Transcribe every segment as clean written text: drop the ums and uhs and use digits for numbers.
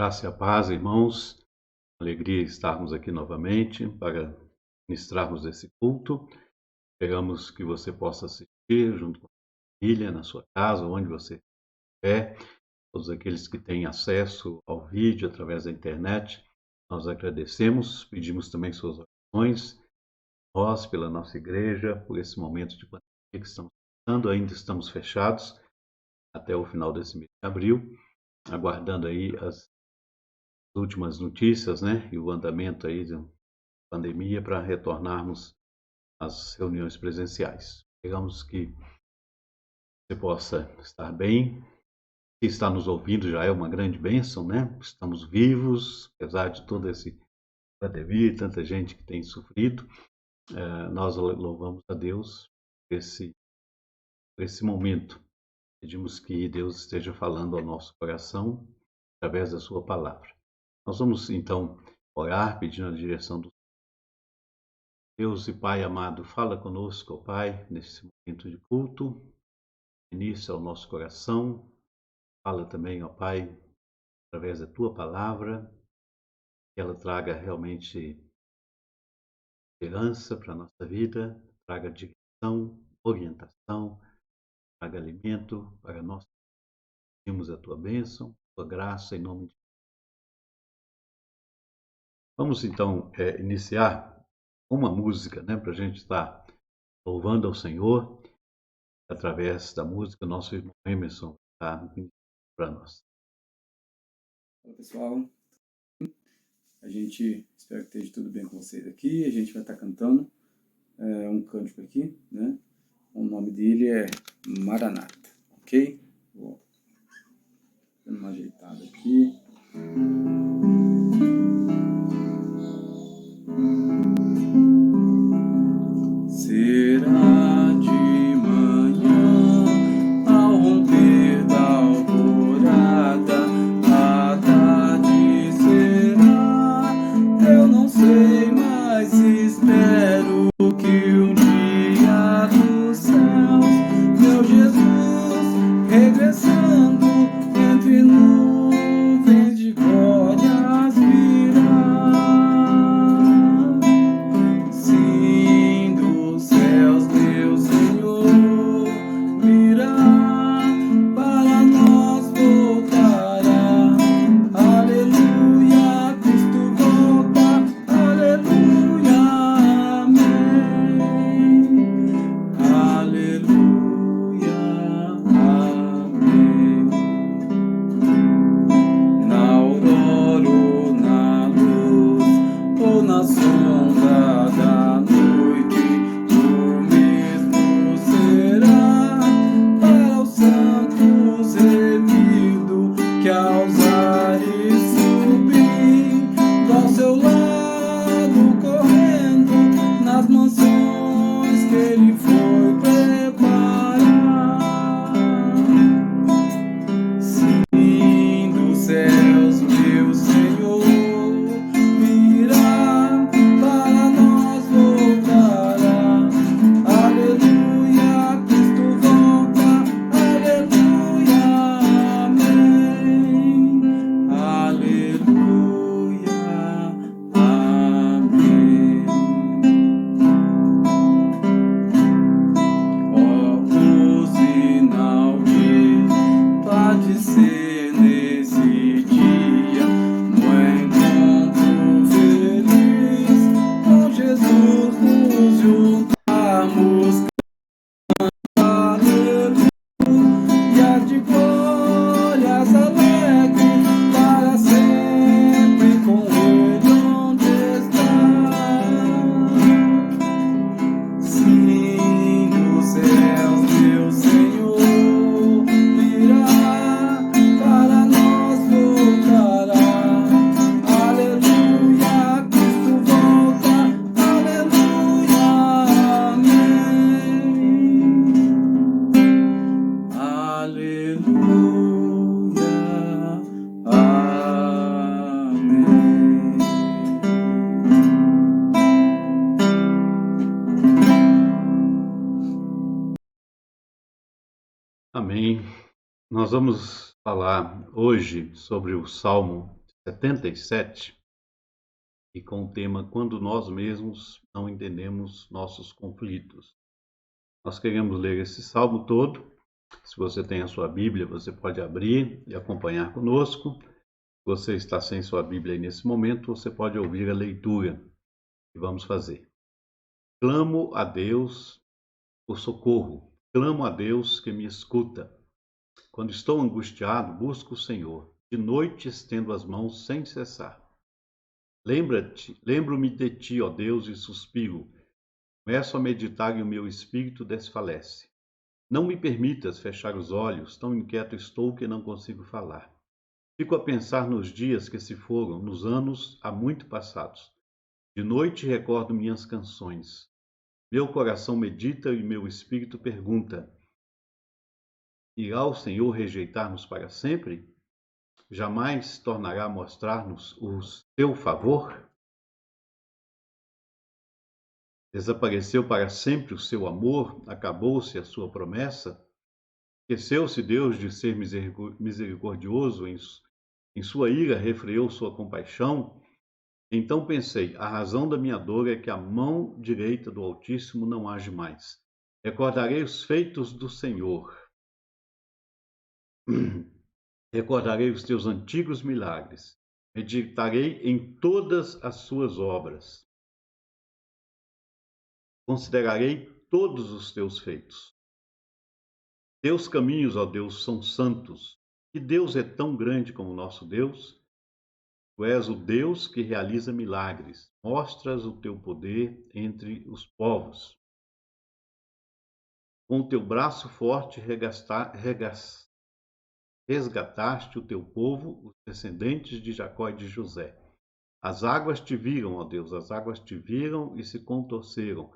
Graça e a paz, irmãos. Alegria estarmos aqui novamente para ministrarmos esse culto. Esperamos que você possa assistir junto com a família, na sua casa, onde você estiver. Todos aqueles que têm acesso ao vídeo através da internet, nós agradecemos. Pedimos também suas orações, nós, pela nossa igreja, por esse momento de pandemia que estamos passando. Ainda estamos fechados até o final desse mês de abril, aguardando aí as últimas notícias, né, e o andamento aí da pandemia para retornarmos às reuniões presenciais. Esperamos que você possa estar bem. Quem está nos ouvindo já é uma grande bênção, né? Estamos vivos, apesar de toda essa pandemia e tanta gente que tem sofrido. Nós louvamos a Deus por esse momento. Pedimos que Deus esteja falando ao nosso coração através da sua palavra. Nós vamos, então, orar pedindo a direção do Deus e Pai amado. Fala conosco, ó Pai, nesse momento de culto. Início ao nosso coração. Fala também, ó Pai, através da Tua palavra, que ela traga realmente esperança para a nossa vida, traga direção, orientação, traga alimento para nós. Pedimos a Tua bênção, Tua graça, em nome de Jesus. Vamos, então, iniciar uma música, né, para a gente estar louvando ao Senhor. Através da música, nosso irmão Emerson está para nós. Olá, pessoal. Espero que esteja tudo bem com vocês aqui. A gente vai estar cantando um cântico aqui, né? O nome dele é Maranata, ok? Vou dando uma ajeitada aqui. Será de manhã, ao romper da alvorada, a tarde será, eu não sei, mas espero que um dia dos céus, meu Jesus, regressando entre nuvens de glórias virá. Sim, dos céus, meu Senhor virá, para nós voltará. Aleluia, Cristo volta. Aleluia, amém. Aleluia, amém. Na aurora ou na luz, ou na sombra da noite, o mesmo será para os santos remido, que aos ares subindo ao seu lado correndo, nas mansões que ele foi preparar. Sim, dos céus, meu Senhor virá, para nós voltará. Aleluia, Cristo volta. Aleluia, amém. Aleluia, amém. Ó, o sinal que há de ser nesse dia, no encontro feliz com Jesus, nos juntamos, aleluia, de glórias alegres, para sempre com Ele onde está. Sim, dos céus, meu Senhor virá, para nós voltará. Aleluia, Cristo volta. Aleluia, amém. Aleluia, amém. Amém. Nós vamos falar hoje sobre o Salmo 77 e com o tema Quando Nós Mesmos Não Entendemos Nossos Conflitos. Nós queremos ler esse salmo todo. Se você tem a sua Bíblia, você pode abrir e acompanhar conosco. Se você está sem sua Bíblia aí nesse momento, você pode ouvir a leitura que vamos fazer. Clamo a Deus por socorro. Clamo a Deus que me escuta. Quando estou angustiado, busco o Senhor. De noite estendo as mãos sem cessar. Lembro-me de ti, ó Deus, e suspiro. Começo a meditar e o meu espírito desfalece. Não me permitas fechar os olhos, tão inquieto estou que não consigo falar. Fico a pensar nos dias que se foram, nos anos há muito passados. De noite recordo minhas canções. Meu coração medita e meu espírito pergunta: irá o Senhor rejeitar-nos para sempre? Jamais tornará a mostrar-nos o seu favor? Desapareceu para sempre o seu amor? Acabou-se a sua promessa? Esqueceu-se Deus de ser misericordioso? Em sua ira refreou sua compaixão? Então pensei, a razão da minha dor é que a mão direita do Altíssimo não age mais. Recordarei os feitos do Senhor. Recordarei os teus antigos milagres. Meditarei em todas as suas obras. Considerarei todos os teus feitos. Teus caminhos, ó Deus, são santos. Que Deus é tão grande como nosso Deus? Tu és o Deus que realiza milagres. Mostras o teu poder entre os povos. Com o teu braço forte resgataste o teu povo, os descendentes de Jacó e de José. As águas te viram, ó Deus, as águas te viram e se contorceram.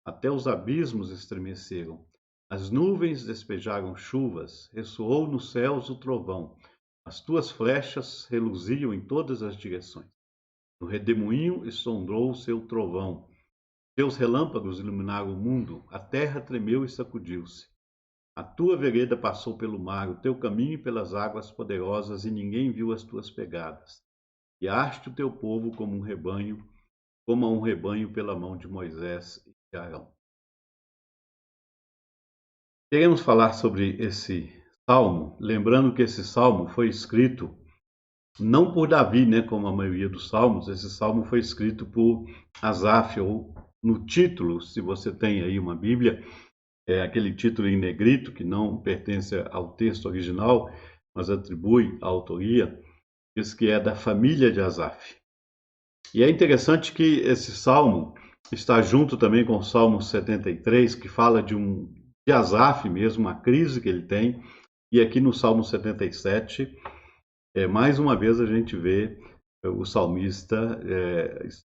Até os abismos estremeceram. As nuvens despejaram chuvas, ressoou nos céus o trovão. As tuas flechas reluziam em todas as direções. No redemoinho sondou o seu trovão. Teus relâmpagos iluminaram o mundo, a terra tremeu e sacudiu-se. A tua vereda passou pelo mar, o teu caminho pelas águas poderosas, e ninguém viu as tuas pegadas. Guiaste o teu povo como a um rebanho pela mão de Moisés e de Arão. Queremos falar sobre esse salmo, lembrando que esse salmo foi escrito não por Davi, né, como a maioria dos salmos. Esse salmo foi escrito por Asaf, ou no título, se você tem aí uma Bíblia, é aquele título em negrito que não pertence ao texto original, mas atribui a autoria, diz que é da família de Asaf. E é interessante que esse salmo está junto também com o Salmo 73, que fala de Asaf mesmo, uma crise que ele tem, e aqui no Salmo 77, mais uma vez a gente vê o salmista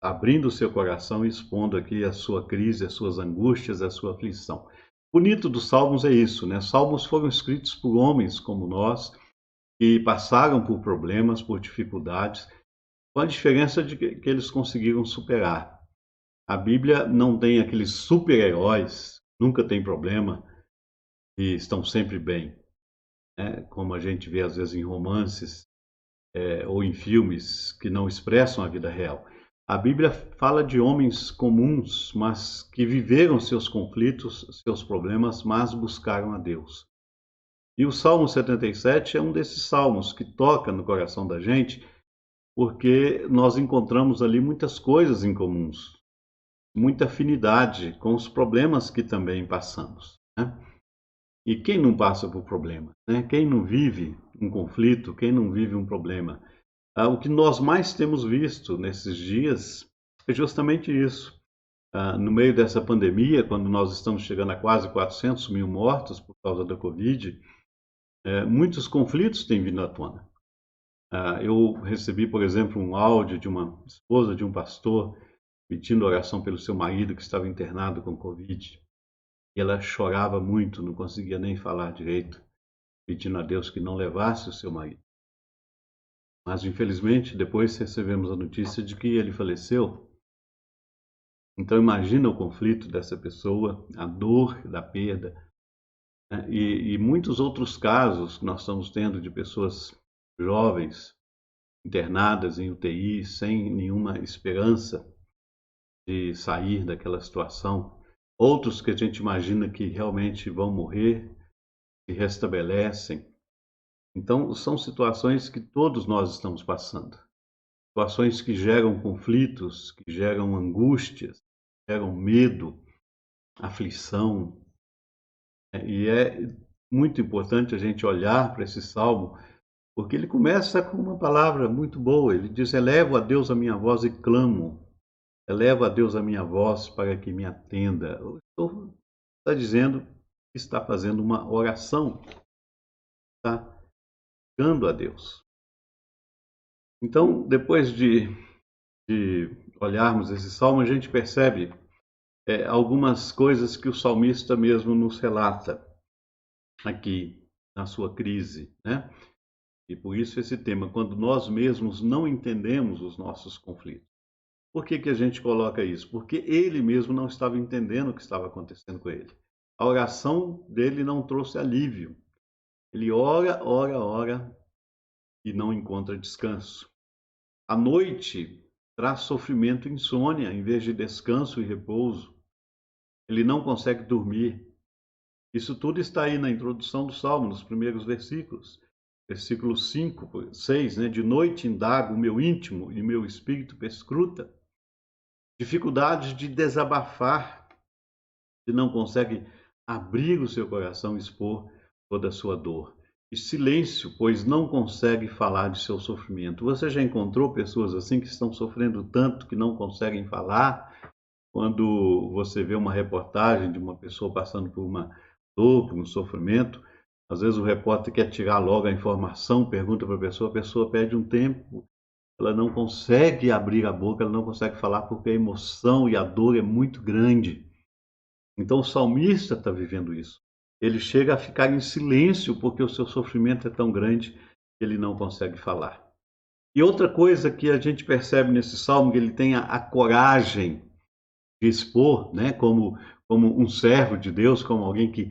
abrindo o seu coração e expondo aqui a sua crise, as suas angústias, a sua aflição. O bonito dos salmos é isso, né? Salmos foram escritos por homens como nós, que passaram por problemas, por dificuldades, com a diferença de que eles conseguiram superar. A Bíblia não tem aqueles super-heróis, nunca tem problema, e estão sempre bem, né? Como a gente vê às vezes em romances, ou em filmes que não expressam a vida real. A Bíblia fala de homens comuns, mas que viveram seus conflitos, seus problemas, mas buscaram a Deus. E o Salmo 77 é um desses salmos que toca no coração da gente, porque nós encontramos ali muitas coisas em comuns, muita afinidade com os problemas que também passamos, né? E quem não passa por problema, né? Quem não vive um conflito, quem não vive um problema? O que nós mais temos visto nesses dias é justamente isso. No meio dessa pandemia, quando nós estamos chegando a quase 400 mil mortos por causa da Covid, muitos conflitos têm vindo à tona. Eu recebi, por exemplo, um áudio de uma esposa de um pastor pedindo oração pelo seu marido que estava internado com Covid. E ela chorava muito, não conseguia nem falar direito, pedindo a Deus que não levasse o seu marido. Mas, infelizmente, depois recebemos a notícia de que ele faleceu. Então, imagina o conflito dessa pessoa, a dor da perda, né? E muitos outros casos que nós estamos tendo de pessoas jovens internadas em UTI, sem nenhuma esperança de sair daquela situação. Outros que a gente imagina que realmente vão morrer, se restabelecem. Então, são situações que todos nós estamos passando. Situações que geram conflitos, que geram angústias, geram medo, aflição. E é muito importante a gente olhar para esse salmo, porque ele começa com uma palavra muito boa. Ele diz: elevo a Deus a minha voz e clamo. Elevo a Deus a minha voz para que me atenda. Está dizendo que está fazendo uma oração, está buscando a Deus. Então, depois de olharmos esse salmo, a gente percebe algumas coisas que o salmista mesmo nos relata aqui na sua crise, né? E por isso esse tema, quando nós mesmos não entendemos os nossos conflitos. Por que a gente coloca isso? Porque ele mesmo não estava entendendo o que estava acontecendo com ele. A oração dele não trouxe alívio. Ele ora, ora, ora e não encontra descanso. A noite traz sofrimento e insônia em vez de descanso e repouso. Ele não consegue dormir. Isso tudo está aí na introdução do Salmo, nos primeiros versículos. Versículo 5, 6, né? De noite indago o meu íntimo e meu espírito perscruta. Dificuldades de desabafar, ele não consegue abrir o seu coração e expor toda a sua dor. E silêncio, pois não consegue falar de seu sofrimento. Você já encontrou pessoas assim que estão sofrendo tanto que não conseguem falar? Quando você vê uma reportagem de uma pessoa passando por uma dor, por um sofrimento, às vezes o repórter quer tirar logo a informação, pergunta para a pessoa pede um tempo, ela não consegue abrir a boca, ela não consegue falar porque a emoção e a dor é muito grande. Então o salmista está vivendo isso. Ele chega a ficar em silêncio porque o seu sofrimento é tão grande que ele não consegue falar. E outra coisa que a gente percebe nesse salmo, que ele tem a coragem de expor, né, como um servo de Deus, como alguém que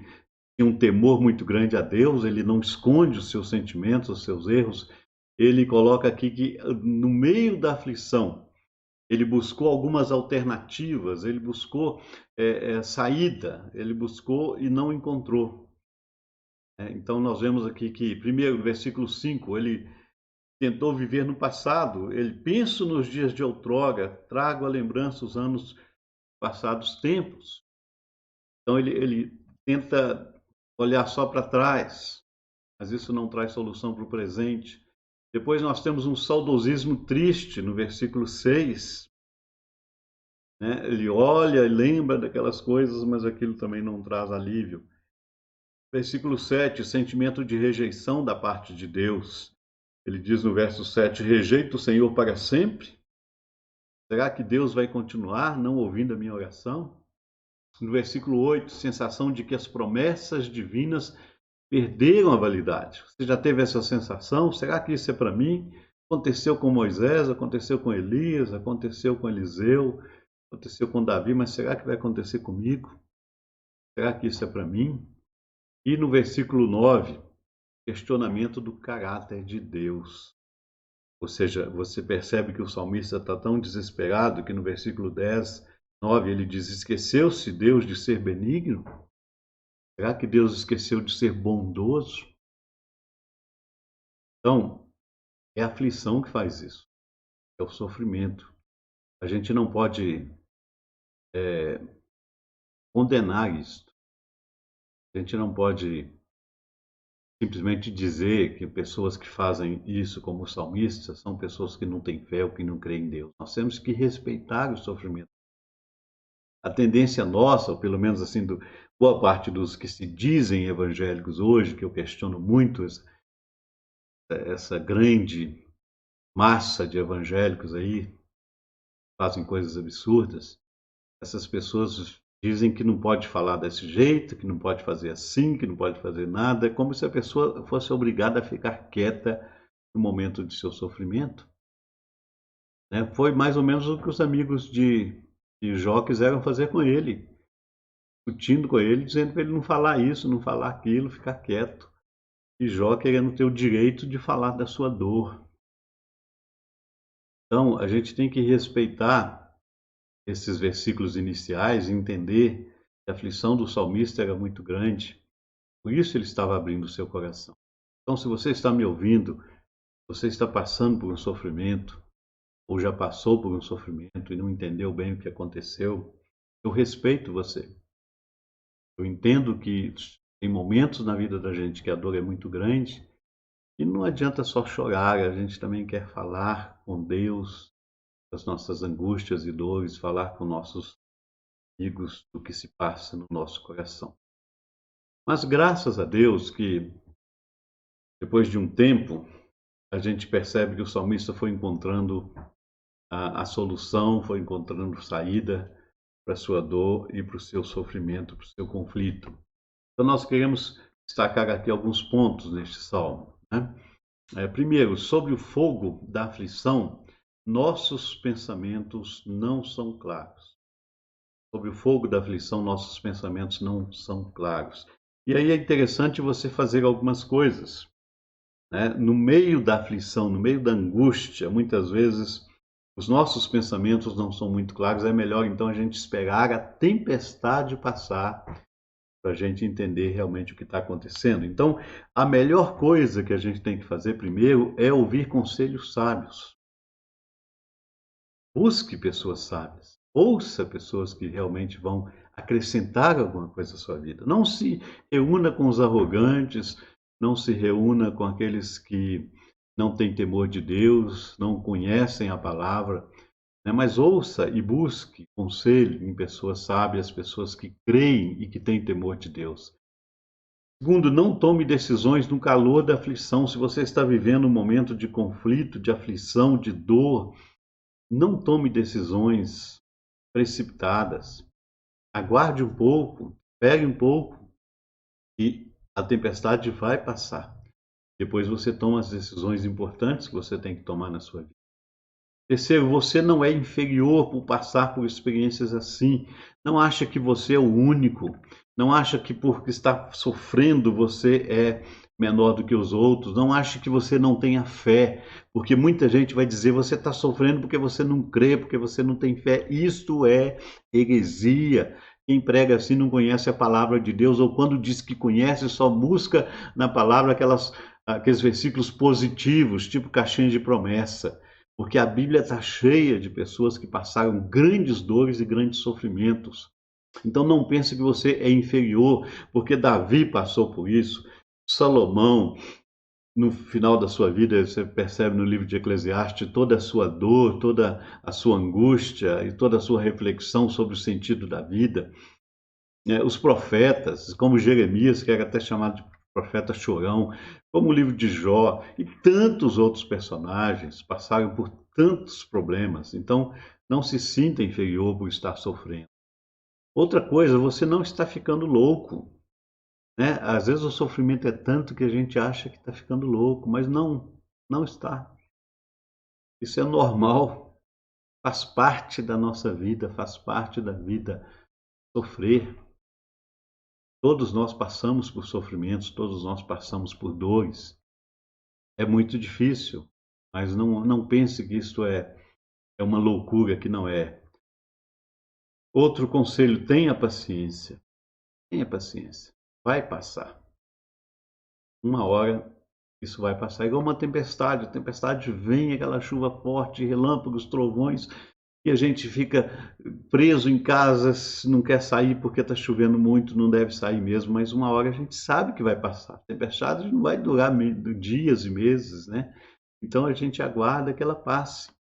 tem um temor muito grande a Deus, ele não esconde os seus sentimentos, os seus erros. Ele coloca aqui que no meio da aflição, ele buscou algumas alternativas, ele buscou saída, ele buscou e não encontrou. Então nós vemos aqui que, primeiro, no versículo 5, ele tentou viver no passado, ele penso nos dias de outrora, trago à lembrança os anos passados tempos. Então ele tenta olhar só para trás, mas isso não traz solução para o presente. Depois nós temos um saudosismo triste no versículo 6, né? Ele olha e lembra daquelas coisas, mas aquilo também não traz alívio. Versículo 7, sentimento de rejeição da parte de Deus. Ele diz no verso 7, rejeito o Senhor para sempre? Será que Deus vai continuar não ouvindo a minha oração? No versículo 8, sensação de que as promessas divinas perderam a validade. Você já teve essa sensação? Será que isso é para mim? Aconteceu com Moisés, aconteceu com Elias, aconteceu com Eliseu, aconteceu com Davi, mas será que vai acontecer comigo? Será que isso é para mim? E no versículo 9, questionamento do caráter de Deus. Ou seja, você percebe que o salmista está tão desesperado que no versículo 10, 9, ele diz: esqueceu-se Deus de ser benigno? Será que Deus esqueceu de ser bondoso? Então, é a aflição que faz isso, é o sofrimento. A gente não pode condenar isso. A gente não pode simplesmente dizer que pessoas que fazem isso como salmistas são pessoas que não têm fé ou que não creem em Deus. Nós temos que respeitar o sofrimento. A tendência nossa, ou pelo menos assim, boa parte dos que se dizem evangélicos hoje, que eu questiono muito essa grande massa de evangélicos aí, fazem coisas absurdas, essas pessoas dizem que não pode falar desse jeito, que não pode fazer assim, que não pode fazer nada, é como se a pessoa fosse obrigada a ficar quieta no momento de seu sofrimento. Né? Foi mais ou menos o que os amigos de Jó quiseram fazer com ele, discutindo com ele, dizendo para ele não falar isso, não falar aquilo, ficar quieto. E Jó querendo ter o direito de falar da sua dor. Então, a gente tem que respeitar esses versículos iniciais e entender que a aflição do salmista era muito grande, por isso ele estava abrindo o seu coração. Então, se você está me ouvindo, você está passando por um sofrimento, ou já passou por um sofrimento e não entendeu bem o que aconteceu, eu respeito você. Eu entendo que tem momentos na vida da gente que a dor é muito grande e não adianta só chorar, a gente também quer falar com Deus das nossas angústias e dores, falar com nossos amigos do que se passa no nosso coração. Mas graças a Deus que depois de um tempo a gente percebe que o salmista foi encontrando a solução, foi encontrando saída para a sua dor e para o seu sofrimento, para o seu conflito. Então nós queremos destacar aqui alguns pontos neste salmo, né? Primeiro, sobre o fogo da aflição, nossos pensamentos não são claros. Sobre o fogo da aflição, nossos pensamentos não são claros. E aí é interessante você fazer algumas coisas, né? No meio da aflição, no meio da angústia, muitas vezes os nossos pensamentos não são muito claros. É melhor então a gente esperar a tempestade passar para a gente entender realmente o que está acontecendo. Então, a melhor coisa que a gente tem que fazer primeiro é ouvir conselhos sábios. Busque pessoas sábias. Ouça pessoas que realmente vão acrescentar alguma coisa à sua vida. Não se reúna com os arrogantes, não se reúna com aqueles que não têm temor de Deus, não conhecem a palavra, né? Mas ouça e busque conselho em pessoas sábias, pessoas que creem e que têm temor de Deus. Segundo, não tome decisões no calor da aflição. Se você está vivendo um momento de conflito, de aflição, de dor, não tome decisões precipitadas. Aguarde um pouco, espere um pouco e a tempestade vai passar. Depois você toma as decisões importantes que você tem que tomar na sua vida. Terceiro, você não é inferior por passar por experiências assim. Não acha que você é o único. Não acha que porque está sofrendo você é menor do que os outros. Não acha que você não tenha fé. Porque muita gente vai dizer você está sofrendo porque você não crê, porque você não tem fé. Isto é heresia. Quem prega assim não conhece a palavra de Deus, ou quando diz que conhece, só busca na palavra aqueles versículos positivos, tipo caixinha de promessa. Porque a Bíblia está cheia de pessoas que passaram grandes dores e grandes sofrimentos. Então não pense que você é inferior, porque Davi passou por isso, Salomão, no final da sua vida, você percebe no livro de Eclesiastes toda a sua dor, toda a sua angústia e toda a sua reflexão sobre o sentido da vida. Os profetas, como Jeremias, que era até chamado de profeta chorão, como o livro de Jó e tantos outros personagens passaram por tantos problemas. Então, não se sinta inferior por estar sofrendo. Outra coisa, você não está ficando louco, né? Às vezes o sofrimento é tanto que a gente acha que está ficando louco, mas não, não está. Isso é normal, faz parte da nossa vida, faz parte da vida sofrer. Todos nós passamos por sofrimentos, todos nós passamos por dores. É muito difícil, mas não pense que isto é uma loucura, que não é. Outro conselho, tenha paciência. Tenha paciência. Vai passar. Uma hora isso vai passar. Igual uma tempestade. A tempestade vem, aquela chuva forte, relâmpagos, trovões, e a gente fica preso em casa, não quer sair porque está chovendo muito, não deve sair mesmo, mas uma hora a gente sabe que vai passar. A tempestade não vai durar dias e meses, né? Então a gente aguarda que ela passe.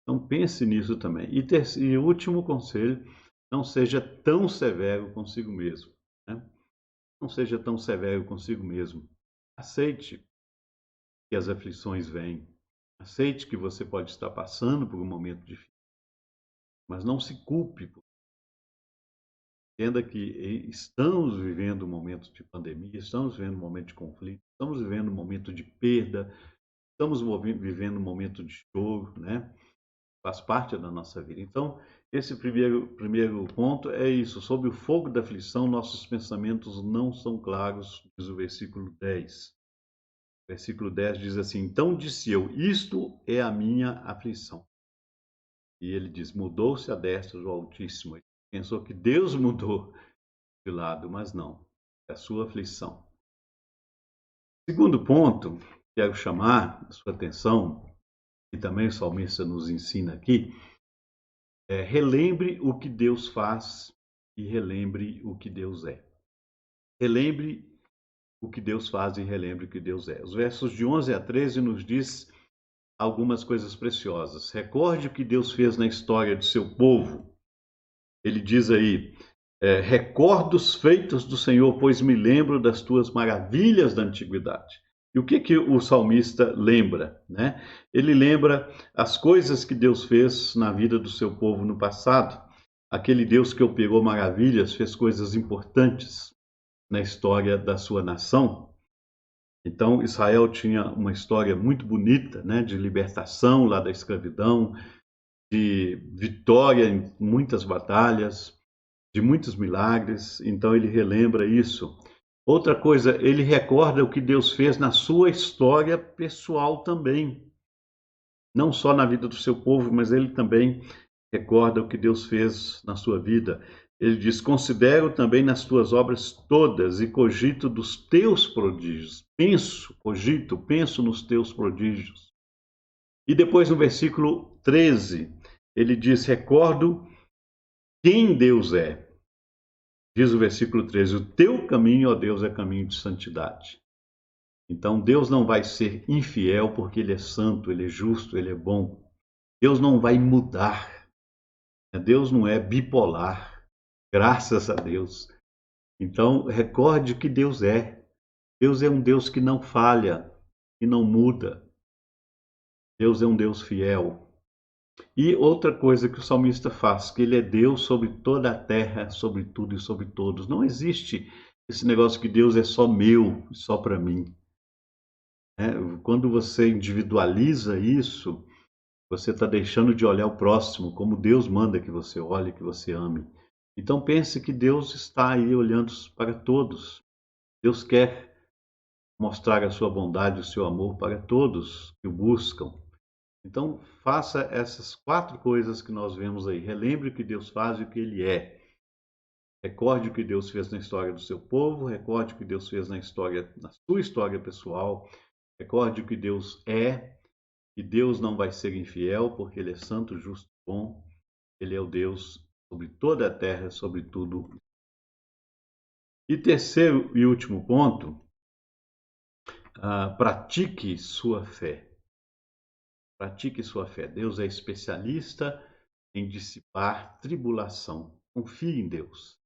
Então pense nisso também. E o último conselho, não seja tão severo consigo mesmo, né? Não seja tão severo consigo mesmo. Aceite que as aflições vêm. Aceite que você pode estar passando por um momento difícil, mas não se culpe. Entenda que estamos vivendo um momento de pandemia, estamos vivendo um momento de conflito, estamos vivendo um momento de perda, estamos vivendo um momento de choro, né? Faz parte da nossa vida. Então, esse primeiro ponto é isso. Sob o fogo da aflição, nossos pensamentos não são claros, diz o versículo 10. Versículo 10 diz assim: Então disse eu, isto é a minha aflição. E ele diz: mudou-se a destra do Altíssimo. Ele pensou que Deus mudou de lado, mas não. É a sua aflição. Segundo ponto, quero chamar a sua atenção, e também o salmista nos ensina aqui, relembre o que Deus faz e relembre o que Deus é. Relembre o que Deus faz e relembre o que Deus é. Os versos de 11 a 13 nos diz algumas coisas preciosas. Recorde o que Deus fez na história de seu povo. Ele diz aí: recordo os feitos do Senhor, pois me lembro das tuas maravilhas da antiguidade. E o que o salmista lembra, né? Ele lembra as coisas que Deus fez na vida do seu povo no passado. Aquele Deus que operou maravilhas, fez coisas importantes na história da sua nação. Então, Israel tinha uma história muito bonita, né, de libertação lá da escravidão, de vitória em muitas batalhas, de muitos milagres. Então, ele relembra isso. Outra coisa, ele recorda o que Deus fez na sua história pessoal também. Não só na vida do seu povo, mas ele também recorda o que Deus fez na sua vida. Ele diz: considero também nas tuas obras todas e cogito dos teus prodígios. Penso nos teus prodígios. E depois no versículo 13, ele diz: recordo quem Deus é. Diz o versículo 13: o teu caminho, ó Deus, é caminho de santidade. Então Deus não vai ser infiel porque ele é santo, ele é justo, ele é bom. Deus não vai mudar. Deus não é bipolar. Graças a Deus. Então, recorde que Deus é. Deus é um Deus que não falha, que não muda. Deus é um Deus fiel. E outra coisa que o salmista faz, que ele é Deus sobre toda a terra, sobre tudo e sobre todos. Não existe esse negócio que Deus é só meu, só para mim. Quando você individualiza isso, você está deixando de olhar o próximo como Deus manda que você olhe, que você ame. Então pense que Deus está aí olhando para todos. Deus quer mostrar a sua bondade, o seu amor para todos que o buscam. Então faça essas 4 coisas que nós vemos aí. Relembre o que Deus faz e o que Ele é. Recorde o que Deus fez na história do seu povo, recorde o que Deus fez na sua história pessoal, recorde o que Deus é, e Deus não vai ser infiel, porque Ele é santo, justo e bom. Ele é o Deus sobre toda a terra, sobre tudo. E terceiro e último ponto, pratique sua fé. Pratique sua fé. Deus é especialista em dissipar tribulação. Confie em Deus.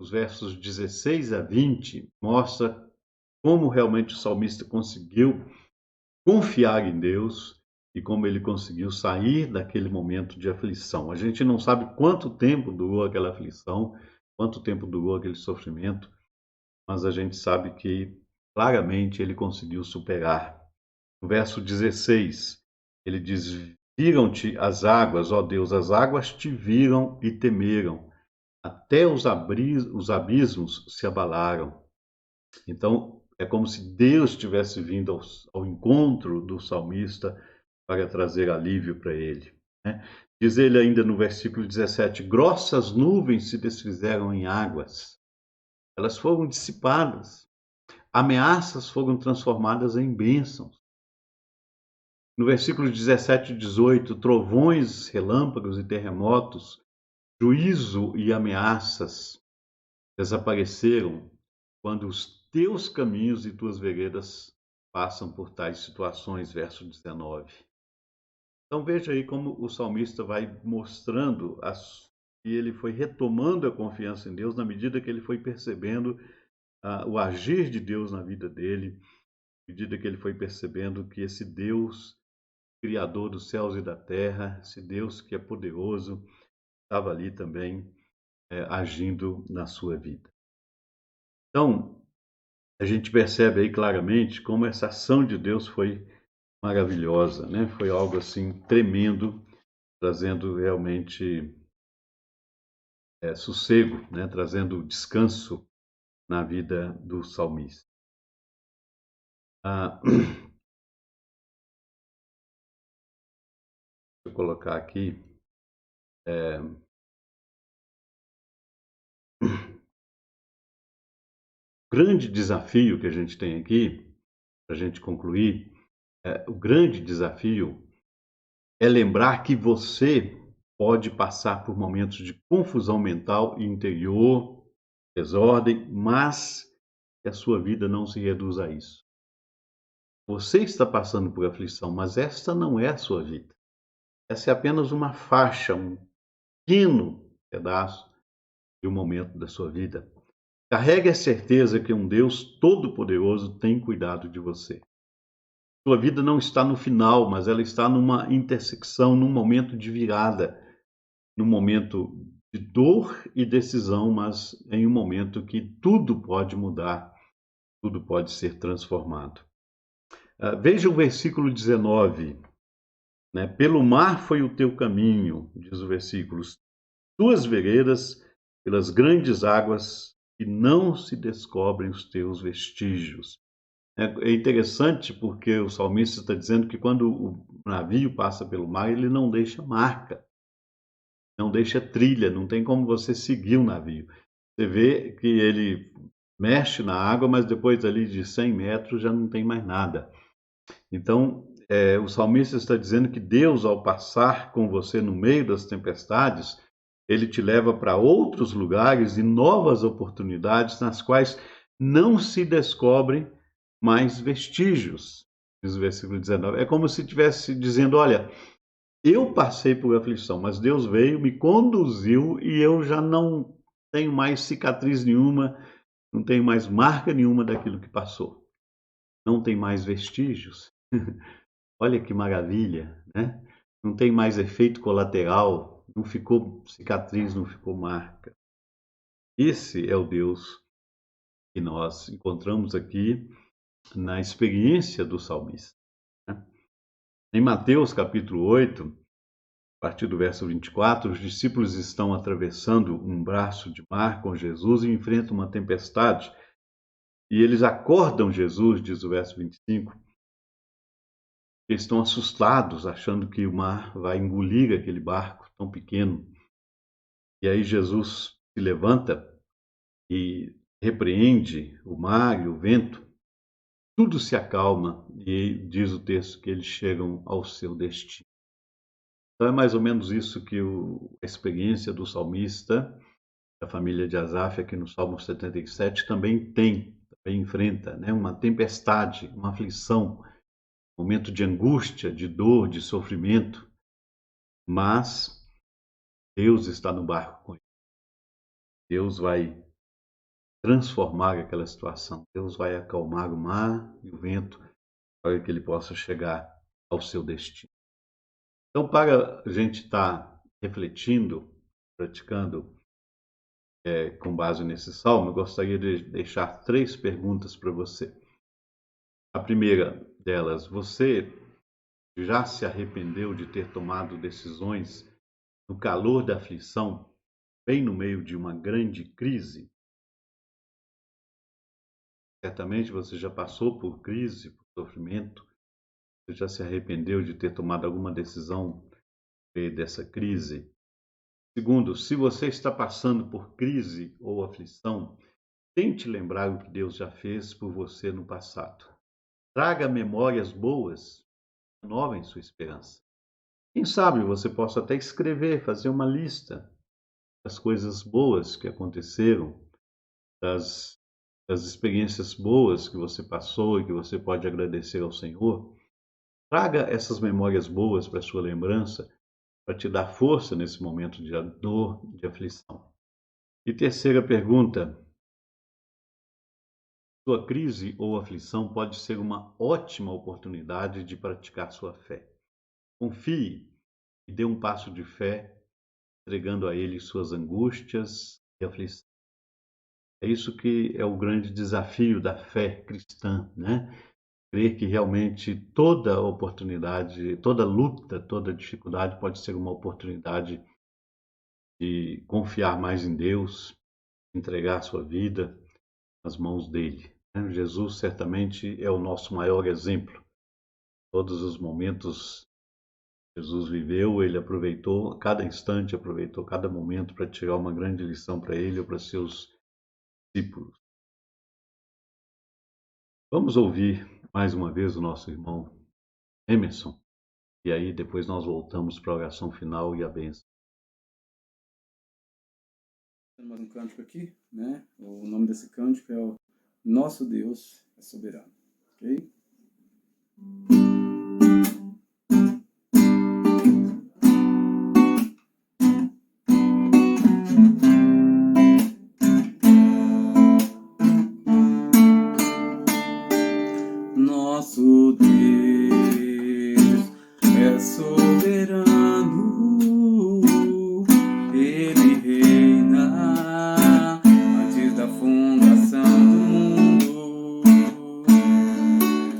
Os versos 16 a 20 mostra como realmente o salmista conseguiu confiar em Deus e como ele conseguiu sair daquele momento de aflição. A gente não sabe quanto tempo durou aquela aflição, quanto tempo durou aquele sofrimento, mas a gente sabe que claramente ele conseguiu superar. No verso 16, ele diz: viram-te as águas, ó Deus, as águas te viram e temeram, até os abismos se abalaram. Então, é como se Deus tivesse vindo ao encontro do salmista para trazer alívio para ele. Diz ele ainda no versículo 17: grossas nuvens se desfizeram em águas, elas foram dissipadas, ameaças foram transformadas em bênçãos. No versículo 17 e 18, trovões, relâmpagos e terremotos, juízo e ameaças desapareceram quando os teus caminhos e tuas veredas passam por tais situações. Verso 19. Então veja aí como o salmista vai mostrando que ele foi retomando a confiança em Deus na medida que ele foi percebendo o agir de Deus na vida dele, na medida que ele foi percebendo que esse Deus Criador dos céus e da terra, esse Deus que é poderoso, estava ali também agindo na sua vida. Então, a gente percebe aí claramente como essa ação de Deus foi maravilhosa, né? Foi algo assim tremendo, trazendo realmente sossego, né? Trazendo descanso na vida do salmista. Deixa eu colocar aqui. O grande desafio que a gente tem aqui, para a gente concluir, o grande desafio é lembrar que você pode passar por momentos de confusão mental e interior, desordem, mas que a sua vida não se reduz a isso. Você está passando por aflição, mas esta não é a sua vida. Essa é apenas uma faixa, um pequeno pedaço de um momento da sua vida. Carregue a certeza que um Deus todo-poderoso tem cuidado de você. Sua vida não está no final, mas ela está numa intersecção, num momento de virada, num momento de dor e decisão, mas em um momento que tudo pode mudar, tudo pode ser transformado. Veja o versículo 19, né? Pelo mar foi o teu caminho, diz o versículo, tuas veredas pelas grandes águas e não se descobrem os teus vestígios. É interessante porque o salmista está dizendo que quando o navio passa pelo mar, ele não deixa marca, não deixa trilha, não tem como você seguir o navio. Você vê que ele mexe na água, mas depois ali de 100 metros já não tem mais nada. Então, o salmista está dizendo que Deus, ao passar com você no meio das tempestades, ele te leva para outros lugares e novas oportunidades nas quais não se descobrem mais vestígios, diz o versículo 19. É como se estivesse dizendo, olha, eu passei por aflição, mas Deus veio, me conduziu e eu já não tenho mais cicatriz nenhuma, não tenho mais marca nenhuma daquilo que passou. Não tem mais vestígios. Olha que maravilha, né? Não tem mais efeito colateral, não ficou cicatriz, não ficou marca. Esse é o Deus que nós encontramos aqui na experiência do salmista, né? Em Mateus capítulo 8, a partir do verso 24, os discípulos estão atravessando um braço de mar com Jesus e enfrentam uma tempestade. E eles acordam Jesus, diz o verso 25, eles estão assustados, achando que o mar vai engolir aquele barco tão pequeno. E aí Jesus se levanta e repreende o mar e o vento. Tudo se acalma e diz o texto que eles chegam ao seu destino. Então é mais ou menos isso que a experiência do salmista, da família de Asaf, aqui no Salmo 77, também enfrenta, né? Uma tempestade, uma aflição, um momento de angústia, de dor, de sofrimento, mas Deus está no barco com ele. Deus vai transformar aquela situação. Deus vai acalmar o mar e o vento para que ele possa chegar ao seu destino. Então, para a gente estar refletindo, praticando com base nesse salmo, eu gostaria de deixar 3 perguntas para você. A primeira delas, você já se arrependeu de ter tomado decisões no calor da aflição, bem no meio de uma grande crise? Certamente você já passou por crise, por sofrimento. Você já se arrependeu de ter tomado alguma decisão no meio dessa crise? Segundo, se você está passando por crise ou aflição, tente lembrar o que Deus já fez por você no passado. Traga memórias boas, renovem sua esperança. Quem sabe você possa até escrever, fazer uma lista das coisas boas que aconteceram, das experiências boas que você passou e que você pode agradecer ao Senhor. Traga essas memórias boas para a sua lembrança, para te dar força nesse momento de dor, de aflição. E terceira pergunta, sua crise ou aflição pode ser uma ótima oportunidade de praticar sua fé. Confie e dê um passo de fé, entregando a Ele suas angústias e aflição. É isso que é o grande desafio da fé cristã, né? Crer que realmente toda oportunidade, toda luta, toda dificuldade pode ser uma oportunidade de confiar mais em Deus, entregar a sua vida nas mãos dele. né? Jesus certamente é o nosso maior exemplo. Todos os momentos que Jesus viveu, ele aproveitou cada instante, aproveitou cada momento para tirar uma grande lição para ele ou para seus discípulos. Vamos ouvir mais uma vez o nosso irmão Emerson, e aí depois nós voltamos para a oração final e a bênção. Temos mais um cântico aqui, né? O nome desse cântico é o Nosso Deus é Soberano, ok? Nosso Deus é soberano, Ele reina antes da fundação do mundo.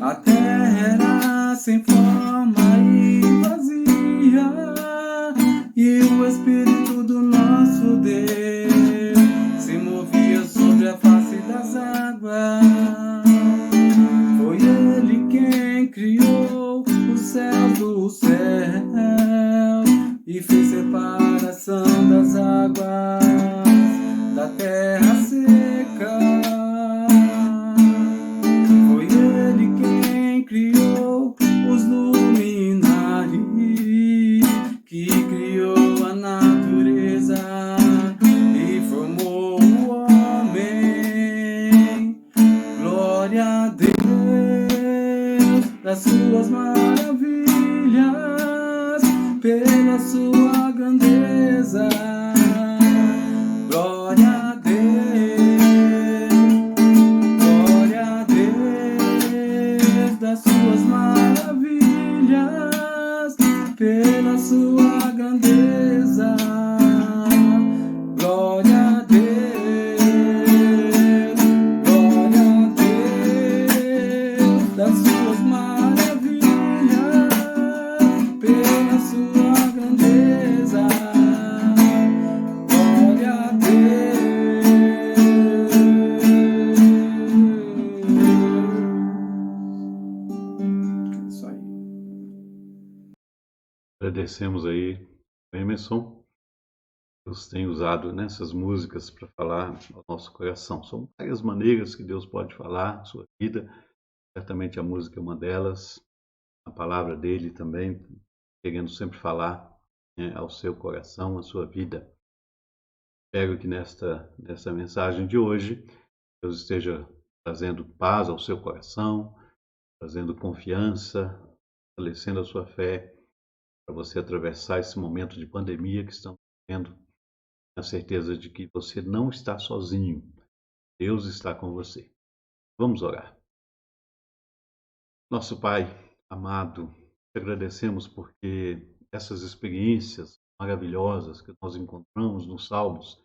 A terra era sem forma e vazia, e o Espírito do nosso Deus se movia sobre a face das águas. Foi Ele quem criou os céus do céu e fez separação das águas da terra seca. Foi Ele quem criou os luminares, que criou a natureza e formou o homem. Glória a Deus das suas maravilhas, pela sua grandeza. Glória a Deus das suas maravilhas, pela sua grandeza. Glória a Deus das suas maravilhas, pela sua grandeza. Glória a Deus. Isso aí. Agradecemos aí, Emerson. Deus tem usado nessas músicas para falar ao nosso coração. São várias maneiras que Deus pode falar na sua vida. Certamente a música é uma delas. A palavra dele também, querendo sempre falar, né, ao seu coração, à sua vida. Espero que nesta mensagem de hoje, Deus esteja trazendo paz ao seu coração, trazendo confiança, fortalecendo a sua fé, para você atravessar esse momento de pandemia que estamos vivendo, a certeza de que você não está sozinho. Deus está com você. Vamos orar. Nosso Pai amado, te agradecemos porque essas experiências maravilhosas que nós encontramos nos Salmos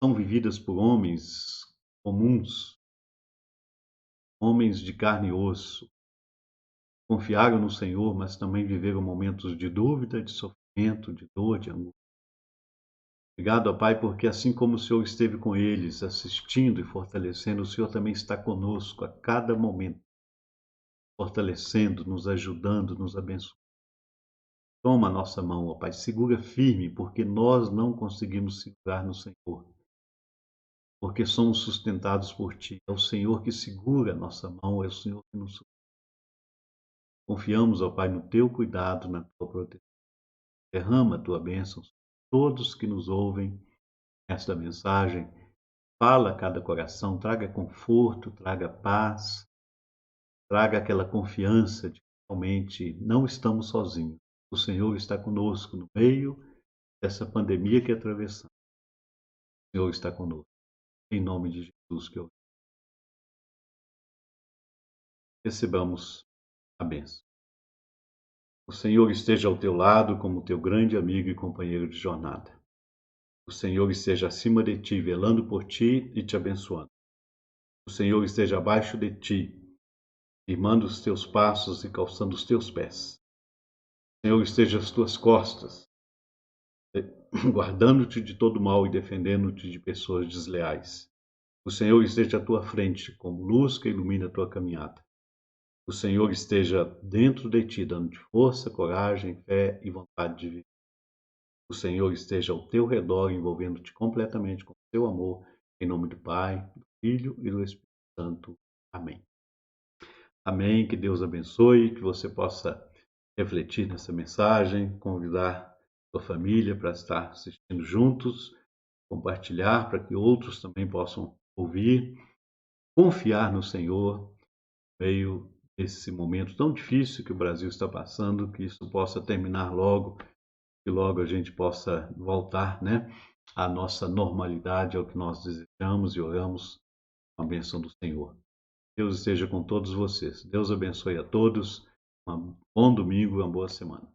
são vividas por homens comuns, homens de carne e osso. Confiaram no Senhor, mas também viveram momentos de dúvida, de sofrimento, de dor, de angústia. Obrigado, ó Pai, porque assim como o Senhor esteve com eles, assistindo e fortalecendo, o Senhor também está conosco a cada momento, fortalecendo, nos ajudando, nos abençoando. Toma a nossa mão, ó Pai, segura firme, porque nós não conseguimos segurar no Senhor, porque somos sustentados por Ti. É o Senhor que segura a nossa mão, é o Senhor que nos sustenta. Confiamos, ó Pai, no Teu cuidado, na Tua proteção. Derrama a Tua bênção sobre todos que nos ouvem esta mensagem. Fala a cada coração, traga conforto, traga paz, traga aquela confiança de que realmente não estamos sozinhos. O Senhor está conosco no meio dessa pandemia que atravessamos. O Senhor está conosco. Em nome de Jesus que eu recebamos a bênção. O Senhor esteja ao teu lado como teu grande amigo e companheiro de jornada. O Senhor esteja acima de ti, velando por ti e te abençoando. O Senhor esteja abaixo de ti, firmando os teus passos e calçando os teus pés. O Senhor esteja às tuas costas, guardando-te de todo mal e defendendo-te de pessoas desleais. O Senhor esteja à tua frente como luz que ilumina a tua caminhada. O Senhor esteja dentro de ti, dando-te força, coragem, fé e vontade de viver. O Senhor esteja ao teu redor, envolvendo-te completamente com o seu amor, em nome do Pai, do Filho e do Espírito Santo. Amém. Amém. Que Deus abençoe, que você possa refletir nessa mensagem, convidar sua família para estar assistindo juntos, compartilhar para que outros também possam ouvir, confiar no Senhor no meio desse momento tão difícil que o Brasil está passando, que isso possa terminar logo, que logo a gente possa voltar, né, à nossa normalidade, ao que nós desejamos e oramos com a bênção do Senhor. Deus esteja com todos vocês. Deus abençoe a todos. Um bom domingo e uma boa semana.